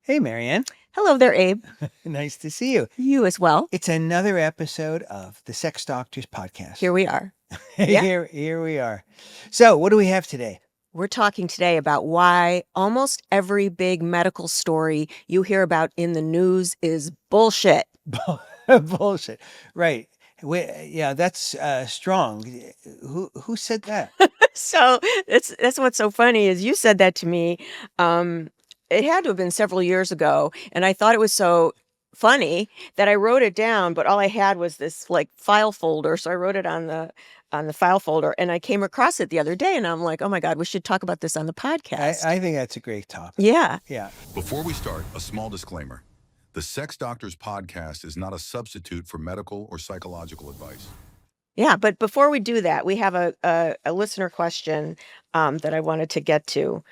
Hey, Marianne. Hello there, Abe. Nice to see you. You as well. It's another episode of the Sex Doctors podcast. Here we are. Yeah. Here we are. So, what do we have today? We're talking today about why almost every big medical story you hear about in the news is bullshit. Bullshit. Right. Yeah, that's strong. Who said that? So that's what's so funny is you said that to me. It had to have been several years ago, and I thought it was so funny that I wrote it down, but all I had was this like file folder. So I wrote it on the file folder, and I came across it the other day, and I'm like, oh my God, we should talk about this on the podcast. I think that's a great topic. Yeah. Yeah. Before we start, a small disclaimer. The Sex Doctors podcast is not a substitute for medical or psychological advice. Yeah, but before we do that, we have a listener question that I wanted to get to.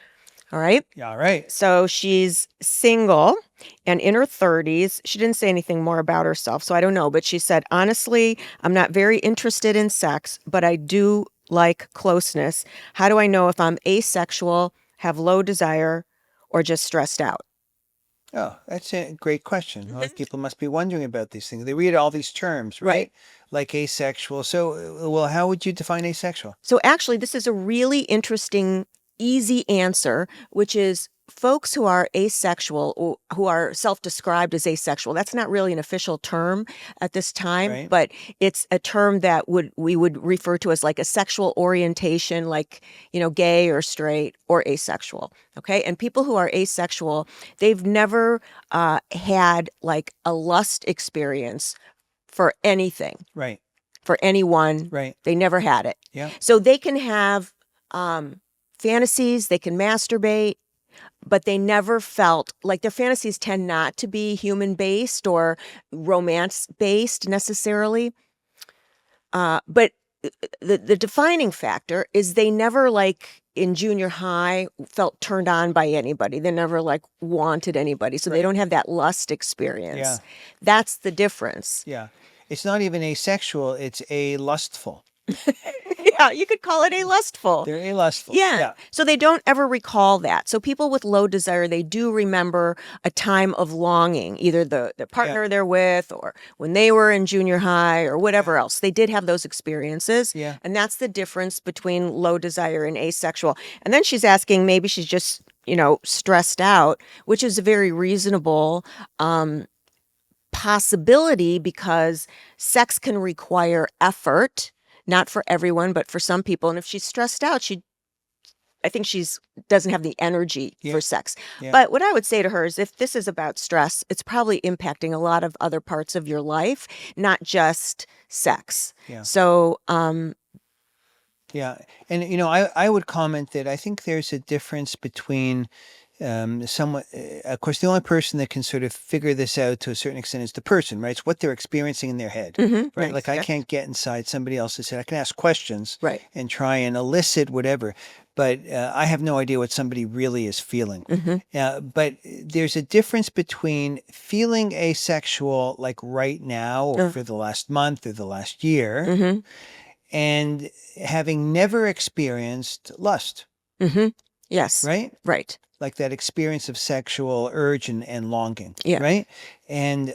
All right. Yeah. All right. So she's single and in her 30s. She didn't say anything more about herself, so I don't know. But she said, honestly, I'm not very interested in sex, but I do like closeness. How do I know if I'm asexual, have low desire, or just stressed out? Oh, that's a great question. A lot of people must be wondering about these things. They read all these terms, right? Like asexual. So, well, how would you define asexual? So actually, this is a really interesting, easy answer, which is folks who are asexual or who are self-described as asexual. That's not really an official term at this time, Right. but it's a term that we would refer to as like a sexual orientation, like, gay or straight or asexual. Okay. And people who are asexual, they've never had like a lust experience for anything, Right. for anyone. Right. They never had it. Yeah. So they can have fantasies, they can masturbate, but they never felt like their fantasies tend not to be human based or romance based necessarily. But the defining factor is they never, like in junior high, felt turned on by anybody. They never like wanted anybody. So they don't have that lust experience. Yeah. That's the difference. Yeah. It's not even asexual, it's a lustful. Yeah, you could call it a lustful. They're a lustful. Yeah. So they don't ever recall that. So people with low desire, they do remember a time of longing, either the partner they're with or when they were in junior high or whatever else. They did have those experiences. Yeah. And that's the difference between low desire and asexual. And then she's asking, maybe she's just, stressed out, which is a very reasonable possibility because sex can require effort. Not for everyone, but for some people. And if she's stressed out, I think doesn't have the energy for sex. Yeah. But what I would say to her is if this is about stress, it's probably impacting a lot of other parts of your life, not just sex. Yeah. So, yeah. And, I would comment that I think there's a difference between someone, of course, the only person that can sort of figure this out to a certain extent is the person, right? It's what they're experiencing in their head, right? Right. Like I can't get inside somebody else's head. I can ask questions Right. and try and elicit whatever, but I have no idea what somebody really is feeling. But there's a difference between feeling asexual, like right now or for the last month or the last year, and having never experienced lust. Yes. Right? Right. Like that experience of sexual urge and longing. Yeah. Right? And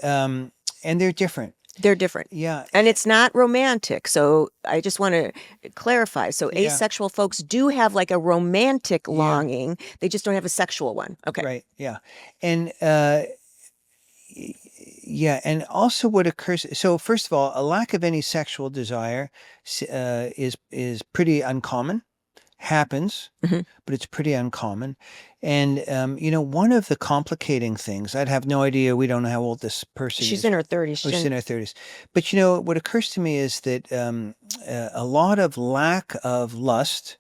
they're different. They're different. Yeah. And it's not romantic. So I just want to clarify. So asexual folks do have like a romantic longing. They just don't have a sexual one. Okay. Right. Yeah. And yeah. And also what occurs. So first of all, a lack of any sexual desire is pretty uncommon. Happens, but it's pretty uncommon. And, one of the complicating things, I'd have no idea, we don't know how old this person is. She's in her 30s. She's in her 30s. But, what occurs to me is that a lot of lack of lust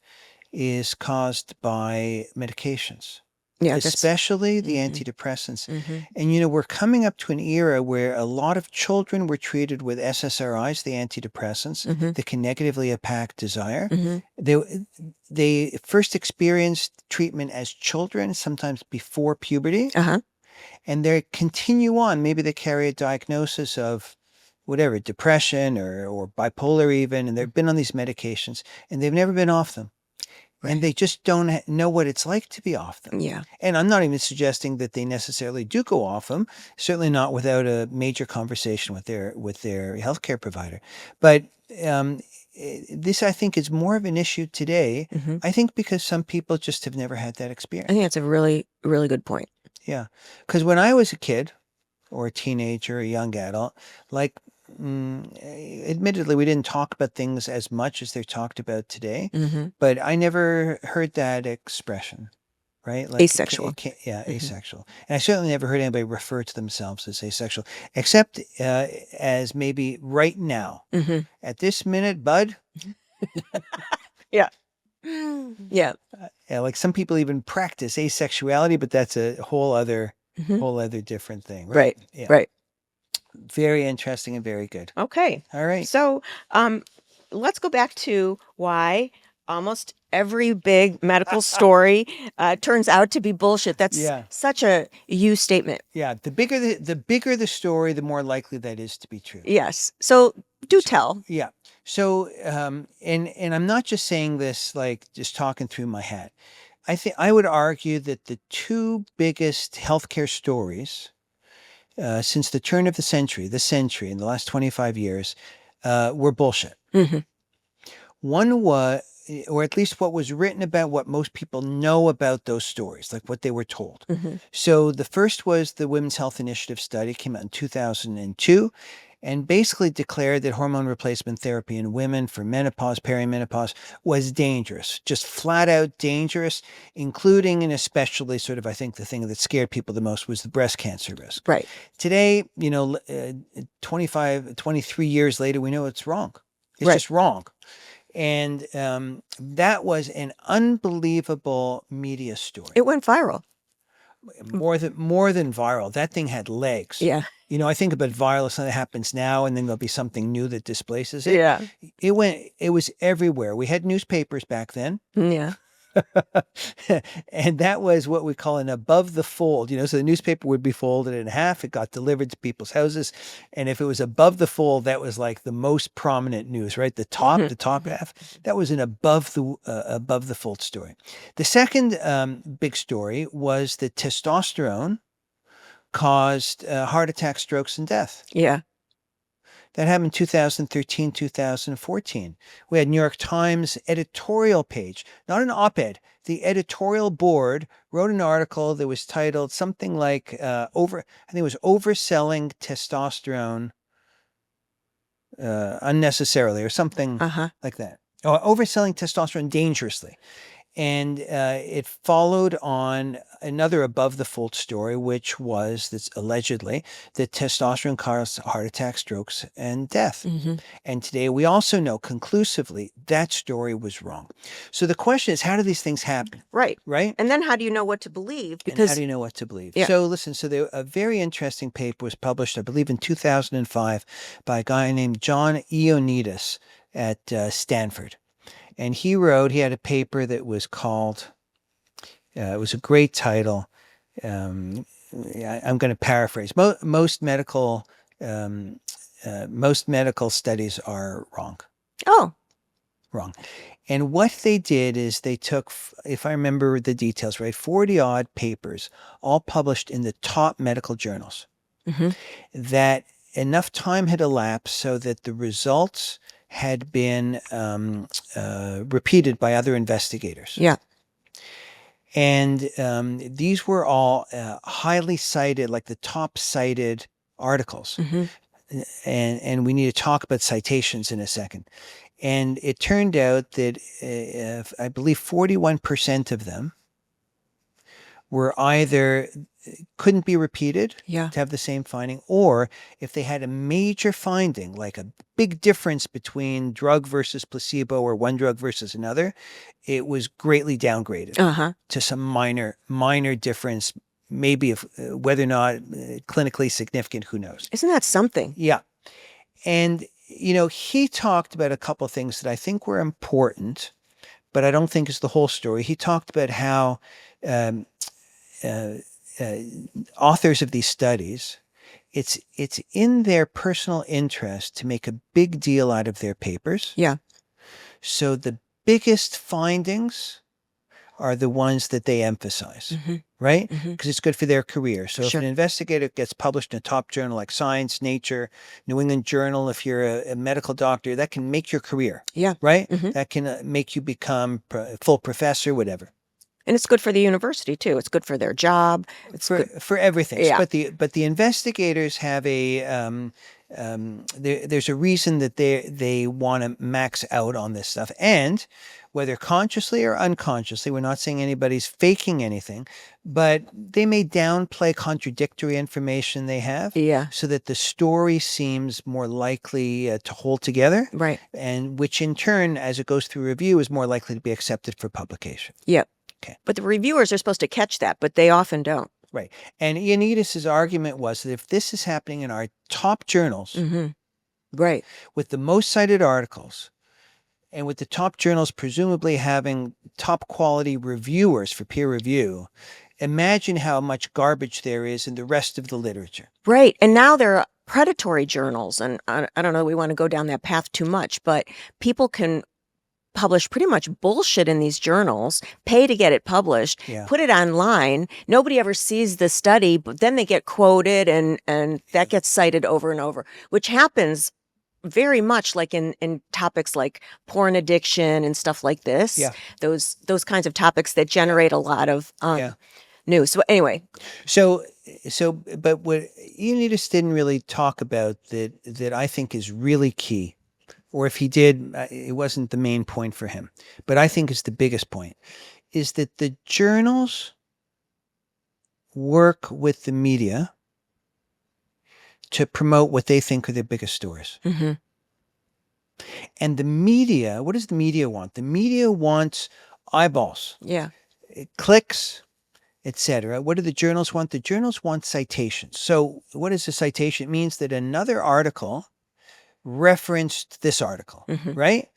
is caused by medications. Yeah, especially the antidepressants. And, we're coming up to an era where a lot of children were treated with SSRIs, the antidepressants, that can negatively impact desire. They first experienced treatment as children, sometimes before puberty, and they continue on. Maybe they carry a diagnosis of whatever, depression or bipolar even, and they've been on these medications, and they've never been off them. and they just don't know what it's like to be off them. Yeah. And I'm not even suggesting that they necessarily do go off them, certainly not without a major conversation with their healthcare provider. But this, I think, is more of an issue today, I think, because some people just have never had that I experience. think that's a really, really good point. Yeah. Because when I was a kid or a teenager, a young adult, like, admittedly, we didn't talk about things as much as they're talked about today, but I never heard that expression, right? Like Asexual. Asexual. And I certainly never heard anybody refer to themselves as asexual, except as maybe right now. At this minute, bud. Yeah. Yeah. Like some people even practice asexuality, but that's a whole other different thing, right? Right. Yeah. Right. Very interesting and very good. Okay. All right. So let's go back to why almost every big medical story turns out to be bullshit. That's such a you statement. Yeah. The bigger the story, the more likely that is to be true. Yes. So do tell. Yeah. So and I'm not just saying this like just talking through my hat. I think I would argue that the two biggest healthcare stories since the turn of the century, in the last 25 years, were bullshit. One was, or at least what was written about what most people know about those stories, like what they were told. So the first was the Women's Health Initiative study, came out in 2002, and basically declared that hormone replacement therapy in women for menopause, perimenopause was dangerous, just flat out dangerous, including and especially sort of, I think the thing that scared people the most was the breast cancer risk. Right. Today, 23 years later, we know it's wrong. It's just wrong. And that was an unbelievable media story. It went viral. More than viral. That thing had legs. Yeah. I think about viral as something that happens now, and then there'll be something new that displaces it. Yeah. It was everywhere. We had newspapers back then. Yeah. And that was what we call an above the fold. So the newspaper would be folded in half. It got delivered to people's houses. And if it was above the fold, that was like the most prominent news, right? The top half, that was an above the fold story. The second big story was that testosterone caused heart attack, strokes, and death. Yeah. That happened 2013, 2014. We had New York Times editorial page, not an op-ed. The editorial board wrote an article that was titled something like overselling testosterone unnecessarily or something like that. Or overselling testosterone dangerously. And it followed on another above the fold story, which was that allegedly that testosterone caused heart attacks, strokes, and death. And today we also know conclusively that story was wrong. So the question is, how do these things happen? Right. Right. And then how do you know what to believe? And how do you know what to believe? Yeah. So listen, a very interesting paper was published, I believe, in 2005 by a guy named John Ioannidis at Stanford. And he had a paper that was called, it was a great title. I'm going to paraphrase. Most medical studies are wrong. Oh. Wrong. And what they did is they took, if I remember the details right, 40 odd papers, all published in the top medical journals, that enough time had elapsed so that the results had been repeated by other investigators. Yeah. And these were all highly cited, like the top cited articles. And we need to talk about citations in a second. And it turned out that I believe 41% of them were either couldn't be repeated to have the same finding, or if they had a major finding, like a big difference between drug versus placebo or one drug versus another, it was greatly downgraded to some minor difference, maybe if, whether or not clinically significant, who knows. Isn't that something? Yeah. And, he talked about a couple of things that I think were important, but I don't think is the whole story. He talked about how authors of these studies, it's in their personal interest to make a big deal out of their papers. Yeah. So the biggest findings are the ones that they emphasize, right? Because it's good for their career. So if Sure. an investigator gets published in a top journal like Science, Nature, New England Journal, if you're a medical doctor, that can make your career, Yeah. right? That can make you become full professor, whatever. And it's good for the university too. It's good for their job. It's For good. for everything. Yeah. But the investigators have there's a reason that they want to max out on this stuff, and whether consciously or unconsciously, we're not saying anybody's faking anything, but they may downplay contradictory information they have, Yeah. so that the story seems more likely to hold together, Right. and which in turn, as it goes through review, is more likely to be accepted for publication. Yep. Okay. But the reviewers are supposed to catch that, but they often don't. Right. And Ioannidis's argument was that if this is happening in our top journals Right. with the most cited articles, and with the top journals presumably having top quality reviewers for peer review, imagine how much garbage there is in the rest of the literature. Right. And now there are predatory journals. And I don't know, we want to go down that path too much, but people can publish pretty much bullshit in these journals, pay to get it published, Yeah. put it online. Nobody ever sees the study, but then they get quoted and that gets cited over and over, which happens very much like in topics like porn addiction and stuff like this. Yeah. Those kinds of topics that generate a lot of Yeah. news. So anyway, But what Ioannidis didn't really talk about that I think is really key, or if he did, it wasn't the main point for him, but I think is the biggest point, is that the journals work with the media to promote what they think are their biggest stories. And the media, what does the media want? The media wants eyeballs, yeah. clicks, etc. What do the journals want? The journals want citations. So what is a citation? It means that another article referenced this article, right?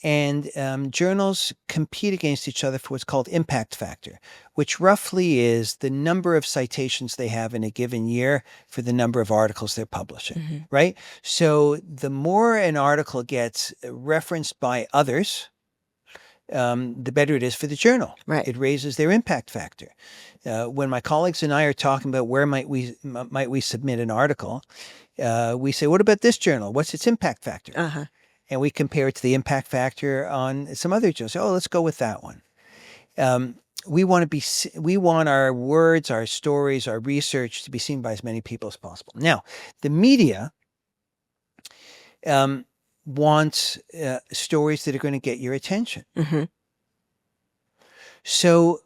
And journals compete against each other for what's called impact factor, which roughly is the number of citations they have in a given year for the number of articles they're publishing, right? So the more an article gets referenced by others, the better it is for the journal. Right. It raises their impact factor. When my colleagues and I are talking about where might we submit an article, we say, what about this journal? What's its impact factor? And we compare it to the impact factor on some other journals. Oh, let's go with that one. We want our words, our stories, our research to be seen by as many people as possible. Now, the media wants stories that are going to get your attention. So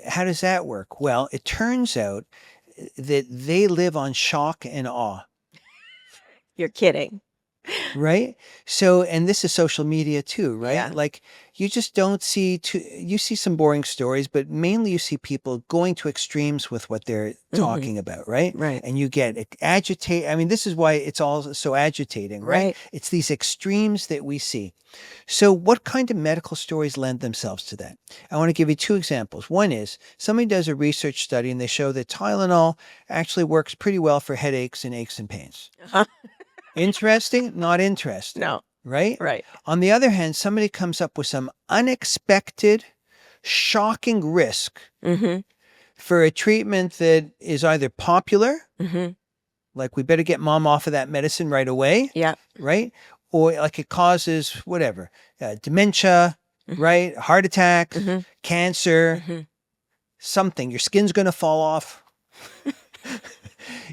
how does that work? Well, it turns out that they live on shock and awe. You're kidding. Right? So, and this is social media too, right? Yeah. Like you just don't see, you see some boring stories, but mainly you see people going to extremes with what they're talking about, right? Right. And you get agitate. I mean, this is why it's all so agitating, right? Right. It's these extremes that we see. So what kind of medical stories lend themselves to that? I want to give you two examples. One is somebody does a research study and they show that Tylenol actually works pretty well for headaches and aches and pains. Interesting? Not interesting. No. Right? Right. On the other hand, somebody comes up with some unexpected, shocking risk for a treatment that is either popular, like we better get mom off of that medicine right away, Yeah. right? Or like it causes whatever, dementia, right? Heart attack, cancer, something. Your skin's going to fall off.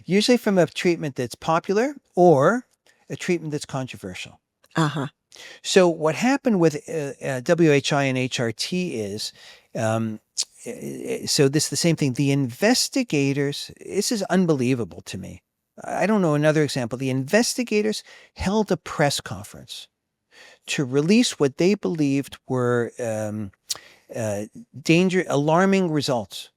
Usually from a treatment that's popular or a treatment that's controversial. So what happened with WHI and HRT is, so this is the same thing. The investigators, this is unbelievable to me. I don't know another example. The investigators held a press conference to release what they believed were alarming results.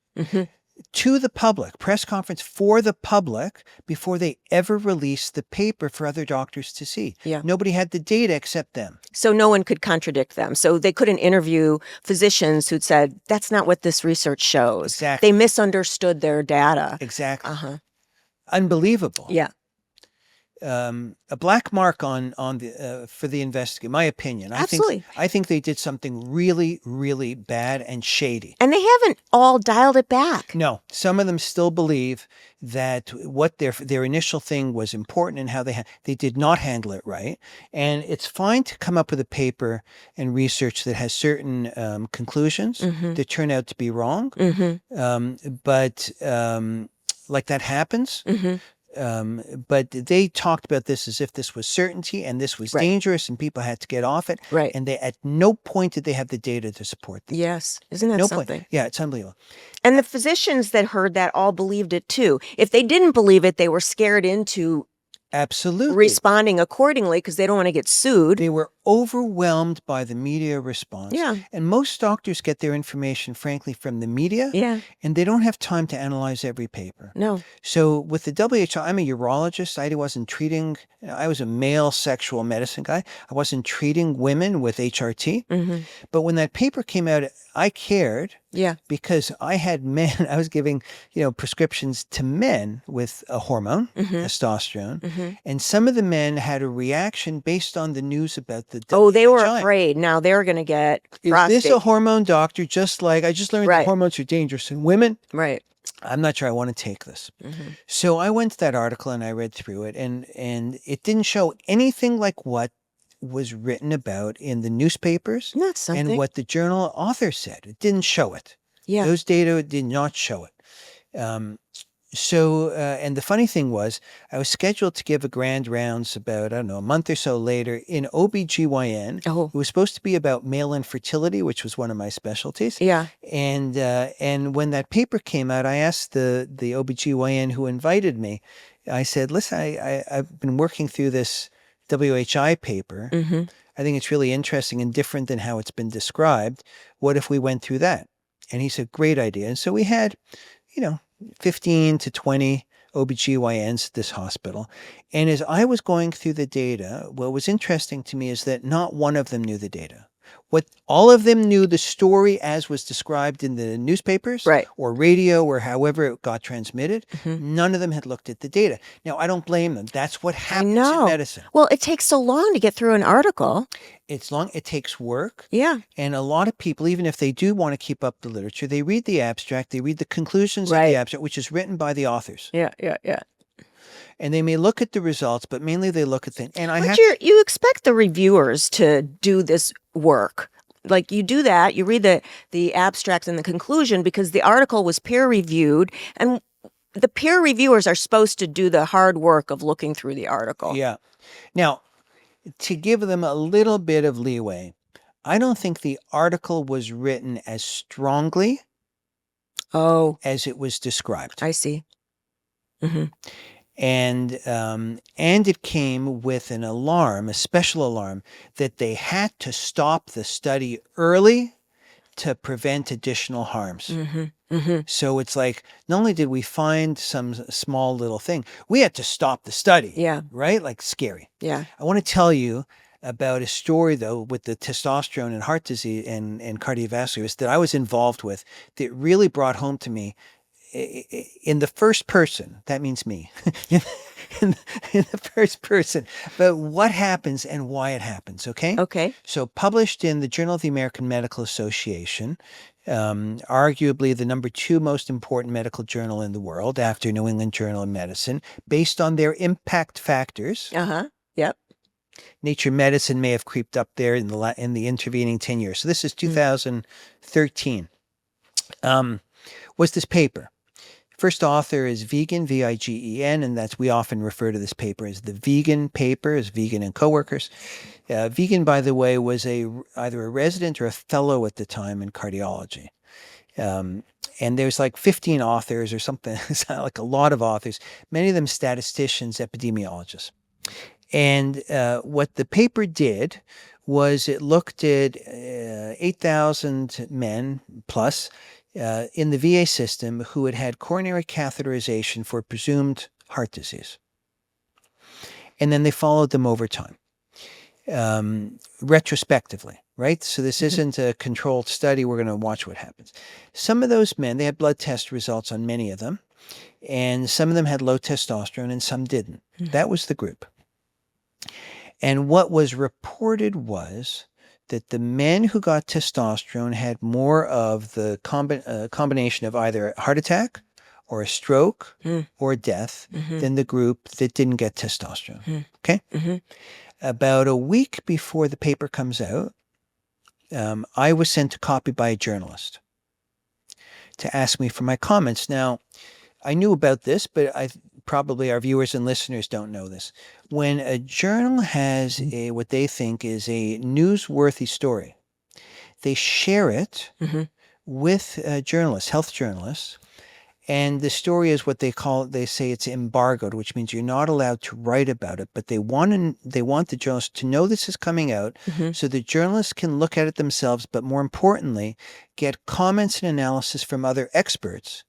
To the public, press conference for the public before they ever released the paper for other doctors to see. Yeah. Nobody had the data except them. So no one could contradict them. So they couldn't interview physicians who'd said, that's not what this research shows. Exactly. They misunderstood their data. Exactly. Unbelievable. Yeah. a black mark on the for the investigator. My opinion. Absolutely. I think they did something really, really bad and shady. And they haven't all dialed it back. No, some of them still believe that what their initial thing was important and how they did not handle it right. And it's fine to come up with a paper and research that has certain conclusions that turn out to be wrong. But like that happens. But they talked about this as if this was certainty and this was dangerous and people had to get off it. Right. And they at no point did they have the data to support this. Yes. Isn't that No something? point. Yeah, it's unbelievable. And the physicians that heard that all believed it too. If they didn't believe it, they were scared into Absolutely. responding accordingly because they don't want to get sued. They were overwhelmed by the media response. Yeah. And most doctors get their information, frankly, from the media. Yeah. And they don't have time to analyze every paper. No. So with the WHO, I'm a urologist. I wasn't treating, I was a male sexual medicine guy. I wasn't treating women with HRT. But when that paper came out, I cared. Yeah. Because I had men, I was giving, prescriptions to men with a hormone, testosterone. And some of the men had a reaction based on the news about the Oh, they were vagina. afraid. Now they're going to get Is prostate. this a hormone doctor? Just like I just learned that hormones are dangerous in women. Right. I'm not sure I want to take this. So I went to that article and I read through it, and it didn't show anything like what was written about in the newspapers That's something. and what the journal author said. It didn't show it. Yeah. Those data did not show it. And the funny thing was, I was scheduled to give a grand rounds about, I don't know, a month or so later in OBGYN. Oh. It was supposed to be about male infertility, which was one of my specialties. Yeah. And when that paper came out, I asked the OBGYN who invited me, I said, listen, I've been working through this WHI paper. I think it's really interesting and different than how it's been described. What if we went through that? And he said, great idea. And so we had, 15 to 20 OBGYNs at this hospital. And as I was going through the data, what was interesting to me is that not one of them knew the data. What all of them knew the story as was described in the newspapers or radio or however it got transmitted. None of them had looked at the data. Now, I don't blame them. That's what happens in medicine. Well, it takes so long to get through an article. It's long. It takes work. Yeah. And a lot of people, even if they do want to keep up the literature, they read the abstract, they read the conclusions of the abstract, which is written by the authors. Yeah. And they may look at the results, but mainly they look at the... And you expect the reviewers to do this work. Like you do that, you read the abstract and the conclusion because the article was peer reviewed, and the peer reviewers are supposed to do the hard work of looking through the article. Yeah. Now, to give them a little bit of leeway, I don't think the article was written as strongly as it was described. I see. And it came with an alarm, a special alarm, that they had to stop the study early to prevent additional harms. So it's like, not only did we find some small little thing, we had to stop the study. Yeah. Right? Like scary. Yeah. I want to tell you about a story, though, with the testosterone and heart disease and cardiovascular risk that I was involved with that really brought home to me in the first person. That means me. in the first person. But what happens and why it happens, okay? Okay. So published in the Journal of the American Medical Association, arguably the number 2 most important medical journal in the world after New England Journal of Medicine, based on their impact factors. Yep. Nature Medicine may have creeped up there in the intervening 10 years. So this is 2013. Was this paper. First author is Vigen, V-I-G-E-N, and we often refer to this paper as the Vigen paper, as Vigen and coworkers. Vigen, by the way, was either a resident or a fellow at the time in cardiology. And there's like 15 authors or something, it's not like a lot of authors, many of them statisticians, epidemiologists. And what the paper did was it looked at 8,000 men plus in the VA system who had coronary catheterization for presumed heart disease. And then they followed them over time, retrospectively, right? So this isn't a controlled study. We're going to watch what happens. Some of those men, they had blood test results on many of them. And some of them had low testosterone and some didn't. That was the group. And what was reported was that the men who got testosterone had more of the combination of either a heart attack or a stroke or death than the group that didn't get testosterone. Okay? About a week before the paper comes out, I was sent a copy by a journalist to ask me for my comments. Now, I knew about this, but probably our viewers and listeners don't know this. When a journal has what they think is a newsworthy story, they share it with journalists, health journalists, and the story is what they say it's embargoed, which means you're not allowed to write about it, but they want the journalists to know this is coming out so the journalists can look at it themselves, but more importantly, get comments and analysis from other experts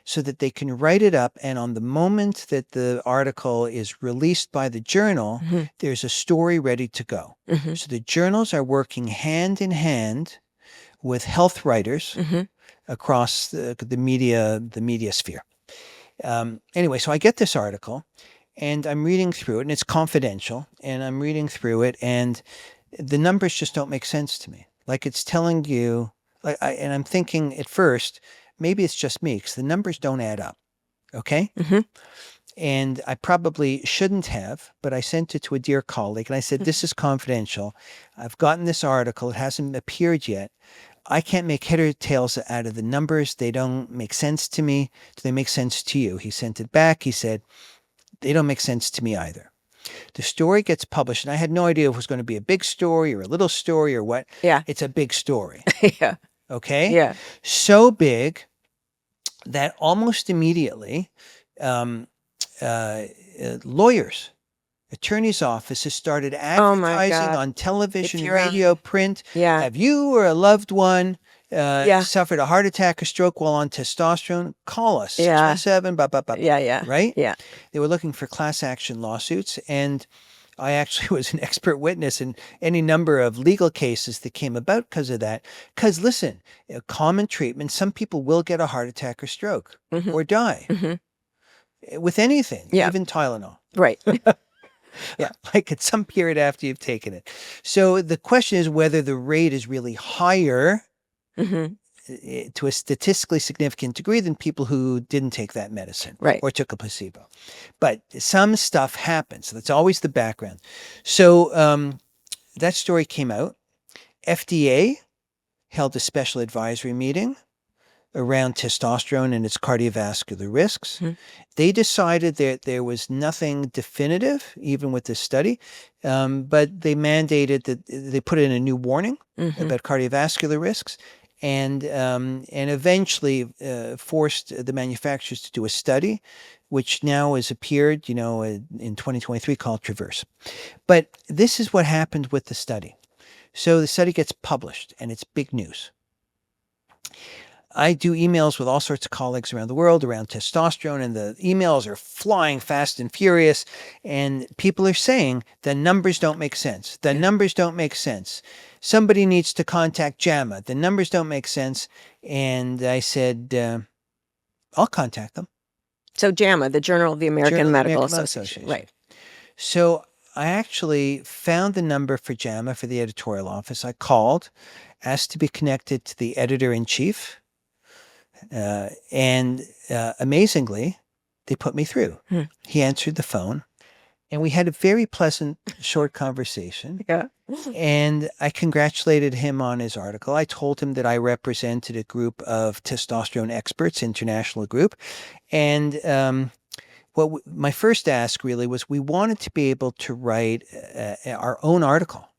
so that they can write it up. And on the moment that the article is released by the journal, there's a story ready to go. So the journals are working hand in hand with health writers across the media sphere. Anyway, so I get this article and I'm reading through it, and it's confidential, and I'm reading through it, and the numbers just don't make sense to me. Like, it's telling you, and I'm thinking at first, maybe it's just me because the numbers don't add up. Okay? And I probably shouldn't have, but I sent it to a dear colleague and I said, this is confidential. I've gotten this article. It hasn't appeared yet. I can't make head or tails out of the numbers. They don't make sense to me. Do they make sense to you? He sent it back. He said, they don't make sense to me either. The story gets published, and I had no idea if it was going to be a big story or a little story or what. Yeah. It's a big story. Yeah. Okay? Yeah. So big that almost immediately lawyers, attorneys' offices started advertising on television, radio, print. Yeah. Have you or a loved one suffered a heart attack or stroke while on testosterone? Call us. 617, Yeah. right? Yeah. They were looking for class action lawsuits, and I actually was an expert witness in any number of legal cases that came about because of that. Because listen, common treatment, some people will get a heart attack or stroke or die with anything, even Tylenol. Right. Yeah, like at some period after you've taken it. So the question is whether the rate is really higher to a statistically significant degree than people who didn't take that medicine or took a placebo. But some stuff happens. So that's always the background. So that story came out. FDA held a special advisory meeting around testosterone and its cardiovascular risks. They decided that there was nothing definitive, even with this study, but they mandated that they put in a new warning about cardiovascular risks, and eventually forced the manufacturers to do a study, which now has appeared, in 2023 called Traverse. But this is what happened with the study. So the study gets published, and it's big news. I do emails with all sorts of colleagues around the world around testosterone, and the emails are flying fast and furious, and people are saying the numbers don't make sense. The numbers don't make sense. Somebody needs to contact JAMA. The numbers don't make sense. And I said, I'll contact them. So JAMA, the Journal of the American Medical Association. Right. So I actually found the number for JAMA for the editorial office. I called, asked to be connected to the editor-in-chief. And amazingly, they put me through. He answered the phone, and we had a very pleasant, short conversation. And I congratulated him on his article. I told him that I represented a group of testosterone experts, international group. And my first ask really was we wanted to be able to write our own article.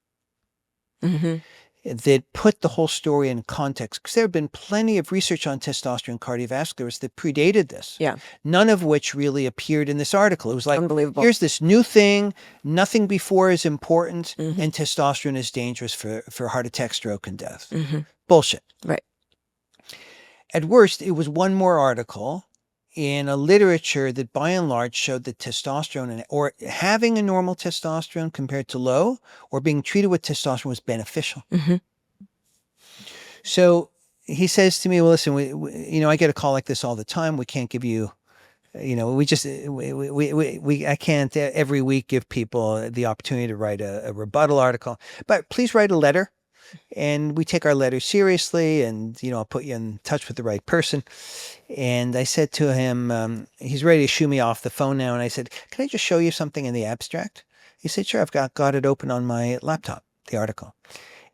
That put the whole story in context, because there have been plenty of research on testosterone cardiovasculars that predated this. None of which really appeared in this article. It was like, unbelievable. Here's this new thing, nothing before is important, and testosterone is dangerous for heart attack, stroke, and death. Bullshit. Right. At worst, it was one more article in a literature that by and large showed that testosterone or having a normal testosterone compared to low or being treated with testosterone was beneficial. So he says to me, well, listen, I get a call like this all the time. We can't give you I can't every week give people the opportunity to write a rebuttal article, but please write a letter. And we take our letters seriously, and I'll put you in touch with the right person. And I said to him, he's ready to shoo me off the phone now. And I said, can I just show you something in the abstract? He said, sure, I've got it open on my laptop, the article.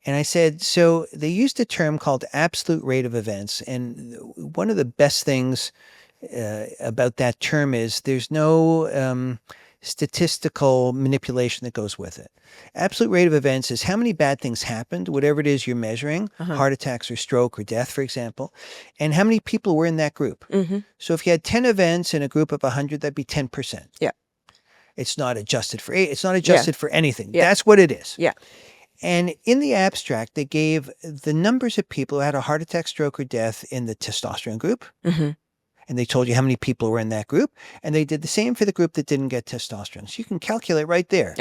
And I said, so they used a term called absolute rate of events. And one of the best things about that term is there's no statistical manipulation that goes with it. Absolute rate of events is how many bad things happened, whatever it is you're measuring, heart attacks or stroke or death, for example, and how many people were in that group. So if you had 10 events in a group of 100, that'd be 10%. Yeah. It's not adjusted for it's not adjusted for anything. Yeah. That's what it is. Yeah. And in the abstract, they gave the numbers of people who had a heart attack, stroke, or death in the testosterone group. And they told you how many people were in that group. And they did the same for the group that didn't get testosterone. So you can calculate right there.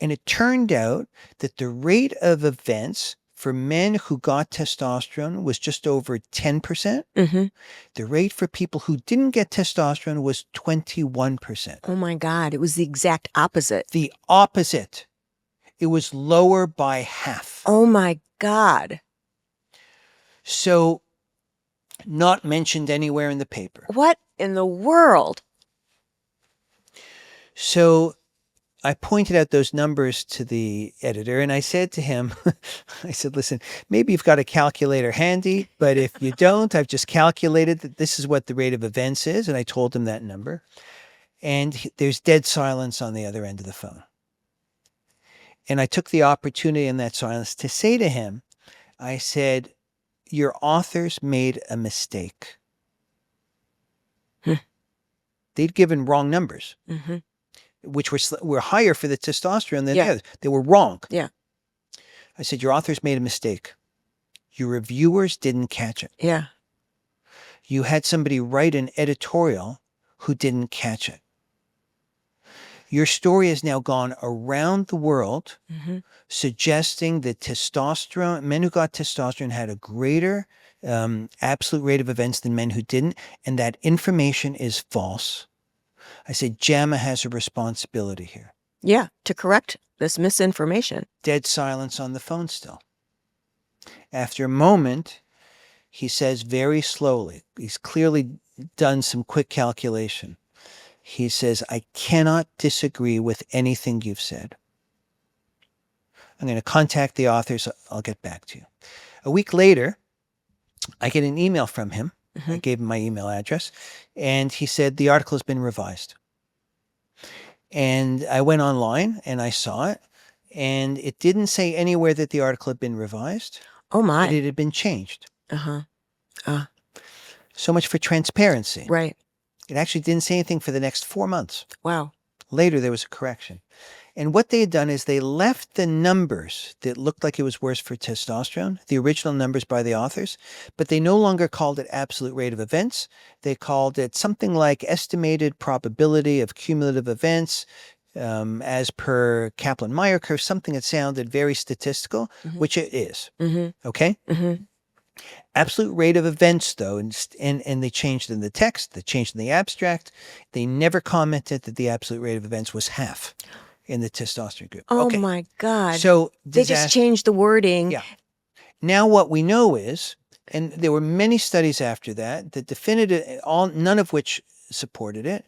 And it turned out that the rate of events for men who got testosterone was just over 10%. The rate for people who didn't get testosterone was 21%. Oh my God. It was the exact opposite. The opposite. It was lower by half. Oh my God. So not mentioned anywhere in the paper. What in the world? So I pointed out those numbers to the editor and I said to him, I said, listen, maybe you've got a calculator handy, but if you don't, I've just calculated that this is what the rate of events is. And I told him that number. And there's dead silence on the other end of the phone. And I took the opportunity in that silence to say to him, I said, your authors made a mistake. They'd given wrong numbers, which were higher for the testosterone than the others. They were wrong. Yeah. I said, your authors made a mistake. Your reviewers didn't catch it. Yeah. You had somebody write an editorial who didn't catch it. Your story has now gone around the world suggesting that testosterone, men who got testosterone had a greater absolute rate of events than men who didn't, and that information is false. I said, JAMA has a responsibility here. Yeah, to correct this misinformation. Dead silence on the phone still. After a moment, he says very slowly, he's clearly done some quick calculation. He says, I cannot disagree with anything you've said. I'm going to contact the authors. I'll get back to you. A week later, I get an email from him. I gave him my email address. And he said, the article has been revised. And I went online and I saw it. And it didn't say anywhere that the article had been revised. Oh, my. But it had been changed. So much for transparency. Right. It actually didn't say anything for the next 4 months. Wow. Later, there was a correction. And what they had done is they left the numbers that looked like it was worse for testosterone, the original numbers by the authors, but they no longer called it absolute rate of events. They called it something like estimated probability of cumulative events as per Kaplan-Meier curve, something that sounded very statistical, which it is. Okay? Absolute rate of events, though, and they changed in the text, they changed in the abstract. They never commented that the absolute rate of events was half in the testosterone group. Oh, my God. So they just changed the wording. Yeah. Now what we know is, and there were many studies after that, none of which supported it,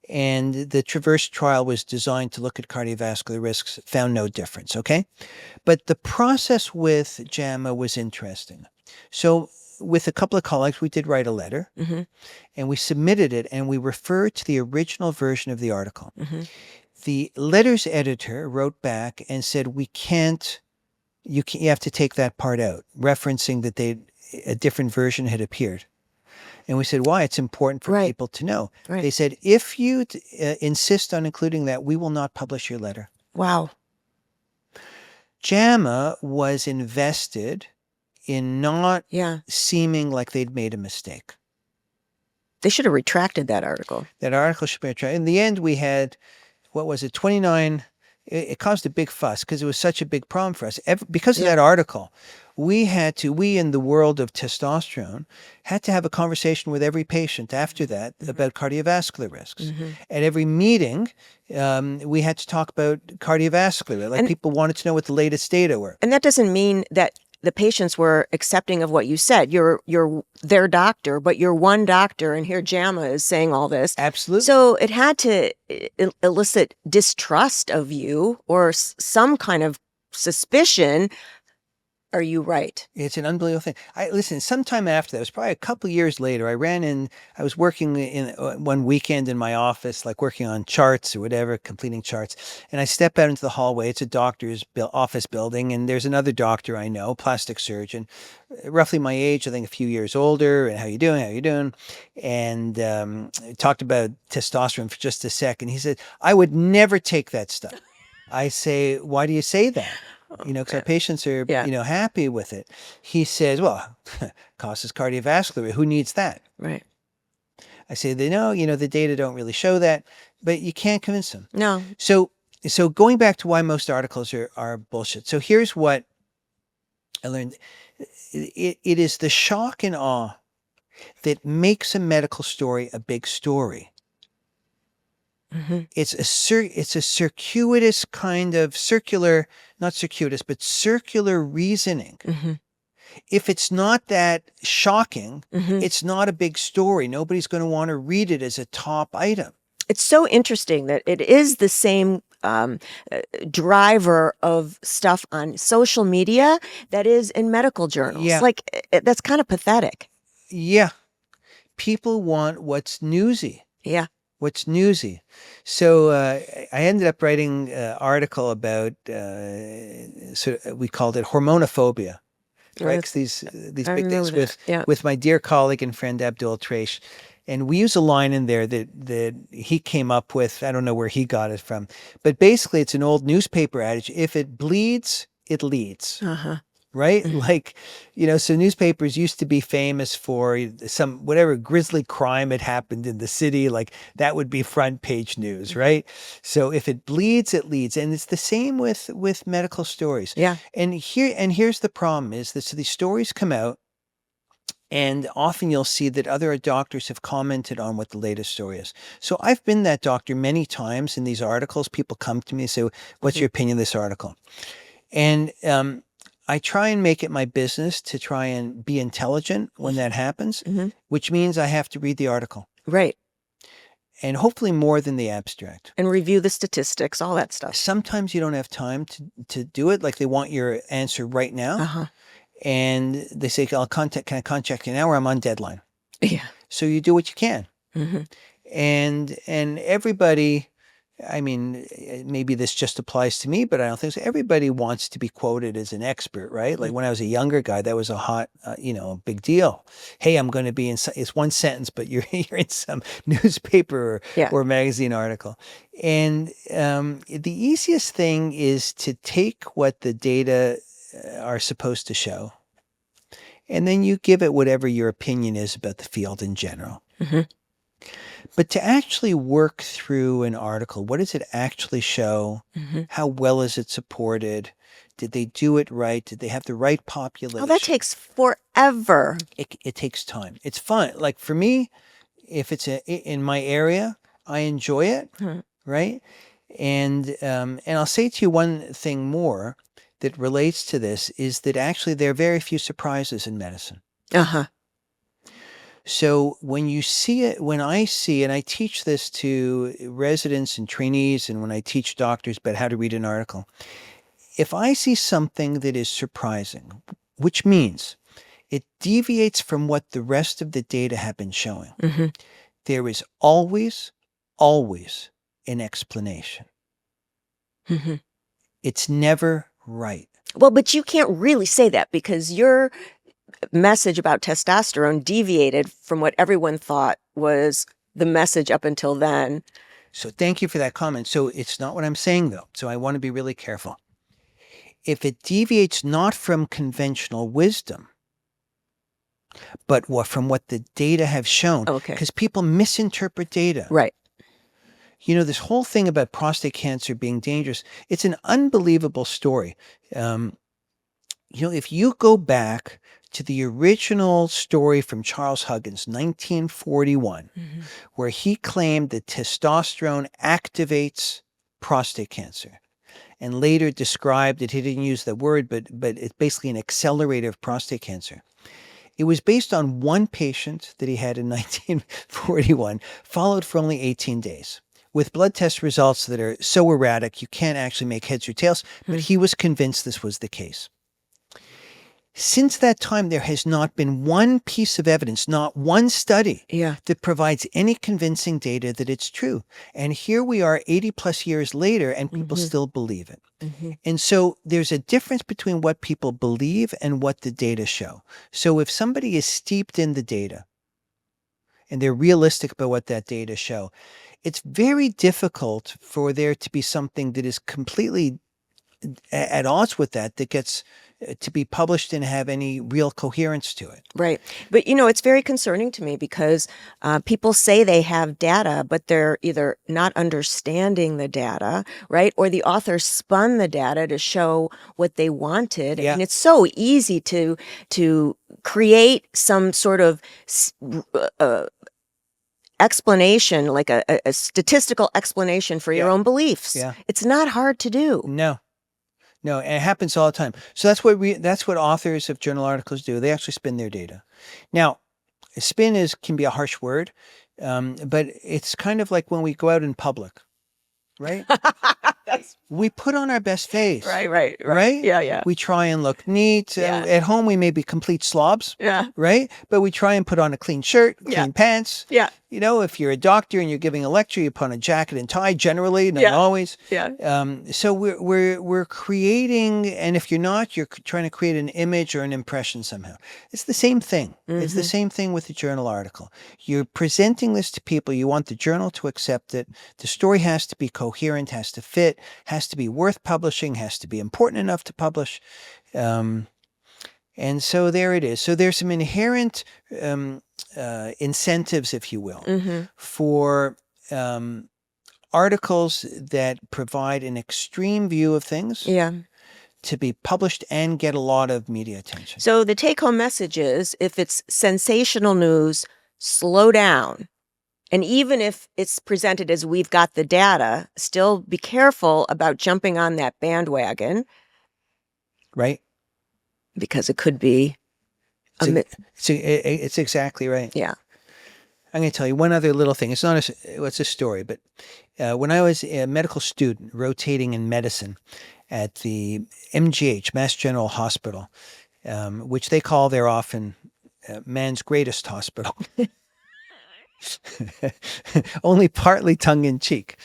and the Traverse trial was designed to look at cardiovascular risks, found no difference, okay? But the process with JAMA was interesting. So with a couple of colleagues, we did write a letter, and we submitted it, and we referred to the original version of the article. The letter's editor wrote back and said, you have to take that part out, referencing that a different version had appeared. And we said, why? It's important for people to know. Right. They said, if you insist on including that, we will not publish your letter. Wow. JAMA was invested in not Yeah. seeming like they'd made a mistake. They should have retracted that article. That article should be retracted. In the end, we had, 29, it caused a big fuss because it was such a big problem for us. Because of that article, we in the world of testosterone, had to have a conversation with every patient after that about cardiovascular risks. At every meeting, we had to talk about cardiovascular. Like, people wanted to know what the latest data were. And that doesn't mean that the patients were accepting of what you said. You're their doctor, but you're one doctor, and here JAMA is saying all this. Absolutely. So it had to elicit distrust of you or some kind of suspicion. Are you right? It's an unbelievable thing. Listen, sometime after that, it was probably a couple of years later, I was working in one weekend in my office, like working on charts or whatever, completing charts. And I step out into the hallway. It's a doctor's office building. And there's another doctor I know, plastic surgeon, roughly my age, I think a few years older. And how you doing? How you doing? And talked about testosterone for just a second. He said, I would never take that stuff. I say, why do you say that? Because our patients are, happy with it. He says, well, causes cardiovascular. Who needs that? Right. I say, the data don't really show that, but you can't convince them. No. So going back to why most articles are bullshit. So here's what I learned. It is the shock and awe that makes a medical story a big story. It's a circuitous kind of circular, not circuitous, but circular reasoning. If it's not that shocking, it's not a big story. Nobody's going to want to read it as a top item. It's so interesting that it is the same driver of stuff on social media that is in medical journals. Yeah. Like, that's kind of pathetic. Yeah. People want what's newsy. Yeah. What's newsy. So I ended up writing an article about, we called it hormonophobia, right? 'Cause these big things with my dear colleague and friend Abdul Traish. And we use a line in there that he came up with. I don't know where he got it from. But basically, it's an old newspaper adage. If it bleeds, it leads. Right? Like, so newspapers used to be famous for some whatever grisly crime had happened in the city, like that would be front page news, right? So if it bleeds, it leads. And it's the same with medical stories. Yeah. And here's the problem is that so these stories come out, and often you'll see that other doctors have commented on what the latest story is. So I've been that doctor many times in these articles. People come to me and say, what's your opinion of this article? And I try and make it my business to try and be intelligent when that happens, which means I have to read the article. Right. And hopefully more than the abstract. And review the statistics, all that stuff. Sometimes you don't have time to do it. Like, they want your answer right now. And they say, can I contact you now, or I'm on deadline? Yeah. So you do what you can. And everybody, I mean, maybe this just applies to me, but I don't think so. Everybody wants to be quoted as an expert, right? Like, when I was a younger guy, that was a hot, big deal. Hey, I'm going to be in, it's one sentence, but you're in some newspaper or magazine article. And the easiest thing is to take what the data are supposed to show, and then you give it whatever your opinion is about the field in general. But to actually work through an article, what does it actually show? How well is it supported? Did they do it right? Did they have the right population? Oh, that takes forever. It takes time. It's fun. Like, for me, if it's in my area, I enjoy it, right? And I'll say to you one thing more that relates to this is that actually there are very few surprises in medicine. So when you see it, when I see, and I teach this to residents and trainees, and when I teach doctors about how to read an article, if I see something that is surprising, which means it deviates from what the rest of the data have been showing, there is always an explanation. It's never right. Well, but you can't really say that, because your message about testosterone deviated from what everyone thought was the message up until then. So thank you for that comment. So it's not what I'm saying, though. So I want to be really careful. If it deviates not from conventional wisdom, but from what the data have shown, because people misinterpret data. Right. This whole thing about prostate cancer being dangerous, it's an unbelievable story. if you go back to the original story from Charles Huggins, 1941, where he claimed that testosterone activates prostate cancer, and later described it, he didn't use the word, but it's basically an accelerator of prostate cancer. It was based on one patient that he had in 1941, followed for only 18 days, with blood test results that are so erratic you can't actually make heads or tails, but he was convinced this was the case. Since that time, there has not been one piece of evidence, not one study that provides any convincing data that it's true. And here we are 80 plus years later, and people still believe it. And so there's a difference between what people believe and what the data show. So if somebody is steeped in the data and they're realistic about what that data show, it's very difficult for there to be something that is completely at odds with that gets to be published and have any real coherence to it. Right. But, it's very concerning to me because people say they have data, but they're either not understanding the data, right? Or the author spun the data to show what they wanted. Yeah. And it's so easy to create some sort of explanation, like a statistical explanation for your own beliefs. Yeah. It's not hard to do. No, and it happens all the time. So that's what authors of journal articles do. They actually spin their data. Now, spin can be a harsh word, but it's kind of like when we go out in public, right? We put on our best face. Right. Yeah. We try and look neat. Yeah. At home, we may be complete slobs. Yeah. Right? But we try and put on a clean shirt, clean pants. Yeah. If you're a doctor and you're giving a lecture, you put on a jacket and tie generally, not always. Yeah. So we're creating, and if you're not, you're trying to create an image or an impression somehow. It's the same thing. It's the same thing with the journal article. You're presenting this to people. You want the journal to accept it. The story has to be coherent, has to fit, has to be worth publishing, has to be important enough to publish. And so there it is. So there's some inherent incentives, if you will, for articles that provide an extreme view of things to be published and get a lot of media attention. So the take-home message is, if it's sensational news, slow down. And even if it's presented as we've got the data, still be careful about jumping on that bandwagon. Right. Because it could be it's exactly right. Yeah. I'm going to tell you one other little thing. It's a story, but when I was a medical student rotating in medicine at the MGH, Mass General Hospital, which they call there often man's greatest hospital, only partly tongue in cheek.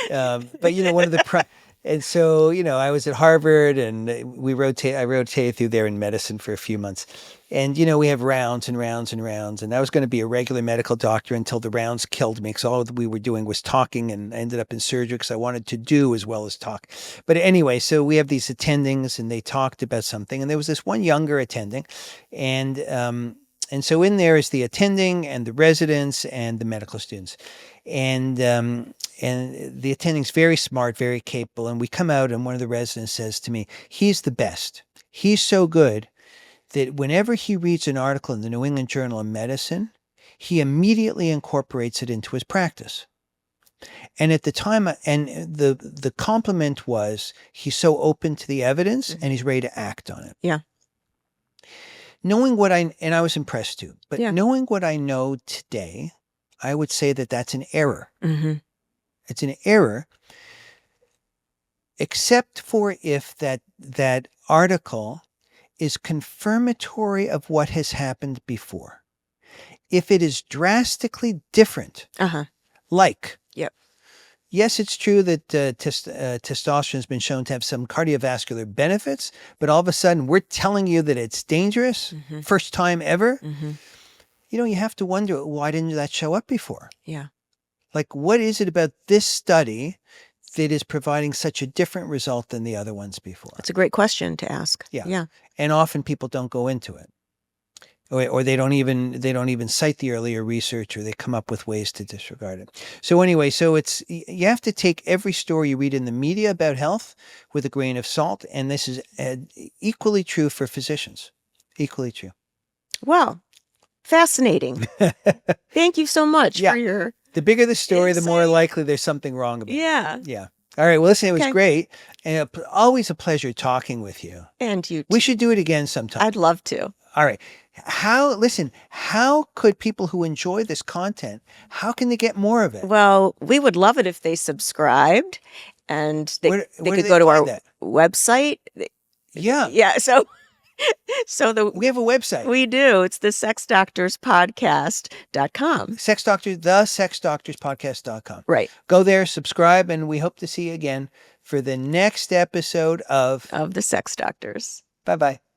But one of the and so, I was at Harvard and I rotated through there in medicine for a few months. And, we have rounds and rounds and rounds. And I was going to be a regular medical doctor until the rounds killed me, because all that we were doing was talking, and I ended up in surgery because I wanted to do as well as talk. But anyway, so we have these attendings and they talked about something. And there was this one younger attending. And so in there is the attending and the residents and the medical students. And the attending's very smart, very capable. And we come out and one of the residents says to me, he's the best. He's so good that whenever he reads an article in the New England Journal of Medicine, he immediately incorporates it into his practice. And at the time, and the compliment was, he's so open to the evidence and he's ready to act on it. Yeah. Knowing and I was impressed too, but knowing what I know today, I would say that that's an error. It's an error, except for if that article is confirmatory of what has happened before. If it is drastically different, like, yes, it's true that testosterone has been shown to have some cardiovascular benefits, but all of a sudden we're telling you that it's dangerous, first time ever. You have to wonder, why didn't that show up before? Yeah. Like, what is it about this study that is providing such a different result than the other ones before? That's a great question to ask. Yeah. And often people don't go into it. or they don't even cite the earlier research, or they come up with ways to disregard it. So anyway, you have to take every story you read in the media about health with a grain of salt, and this is equally true for physicians. Equally true. Well, fascinating. Thank you so much for your The bigger the story, the more insight. likely there's something wrong about Yeah. it. Yeah. All right. Well, listen, it was Okay. great, and always a pleasure talking with you. And you We should do it again sometime. I'd love to. All right. How could people who enjoy this content, how can they get more of it? Well, we would love it if they subscribed, and they Where could do go to our find that? website. Yeah. Yeah, so We have a website. we do. It's the sexdoctorspodcast.com. thesexdoctorspodcast.com. Right. Go there, subscribe, and we hope to see you again for the next episode of Of the Sex Doctors. Bye-bye.